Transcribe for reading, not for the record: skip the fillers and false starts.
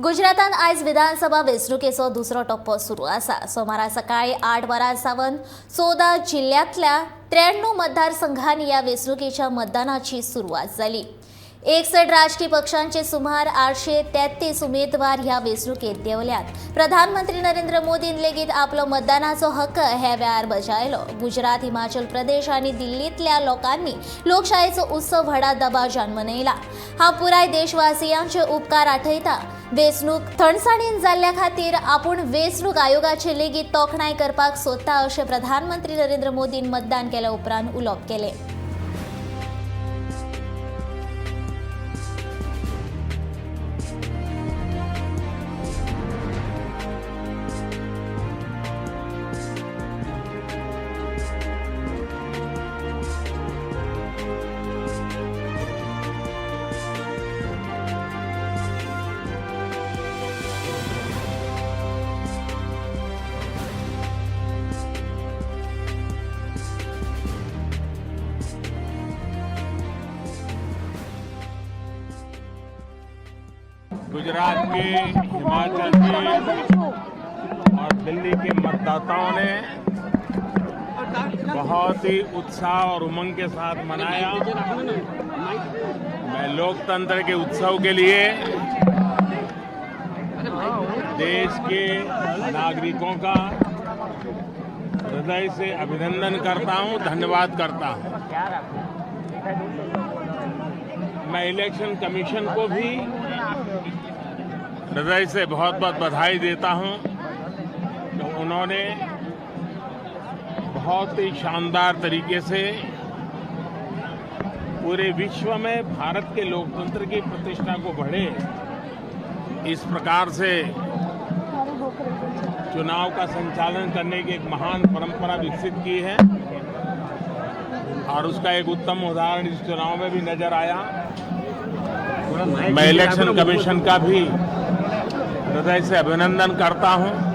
गुजरातांत आयज विधानसभा वेंचणुकेचो दुसरो टप्पो सुरू आसा। सोमारा सकाळी 8 वरांसावन 14 जिल्ह्यांतल्या 93 मतदारसंघांनी ह्या वेंचणुकेच्या मतदानाची सुरवात जाली। 61 राजकीय पक्षांचे सुमार 833 उमेदवार ह्या वेंचणुकेत देंवल्यात। प्रधानमंत्री नरेंद्र मोदीन लेगीत आपलो मतदानाचो हक्क हे वेळार बजायलो। गुजरात, हिमाचल प्रदेश आनी दिल्लींतल्या लोकांनी लोकशायेचो उत्सव व्हडा दबाज्यान मनयला। हांव पुराय देशवासियांचे उपकार आठयता। वेंचणूक थंडसाणीन जाल्ल्या खातीर आपूण वेंचणूक आयोगाचे लेगीत तोखणाय करपाक सोदता अशें प्रधानमंत्री नरेंद्र मोदीन मतदान केल्या उपरांत उलोवप केलें। गुजरात के, हिमाचल के और दिल्ली के मतदाताओं ने बहुत ही उत्साह और उमंग के साथ मनाया। मैं लोकतंत्र के उत्सव के लिए देश के नागरिकों का हृदय से अभिनंदन करता हूं, धन्यवाद करता हूं। मैं इलेक्शन कमीशन को भी हृदय से बहुत बहुत बधाई देता हूं कि उन्होंने बहुत ही शानदार तरीके से पूरे विश्व में भारत के लोकतंत्र की प्रतिष्ठा को बढ़े, इस प्रकार से चुनाव का संचालन करने की एक महान परंपरा विकसित की है और उसका एक उत्तम उदाहरण इस चुनाव में भी नजर आया। मैं इलेक्शन कमीशन का भी हृदय से अभिनंदन करता हूं।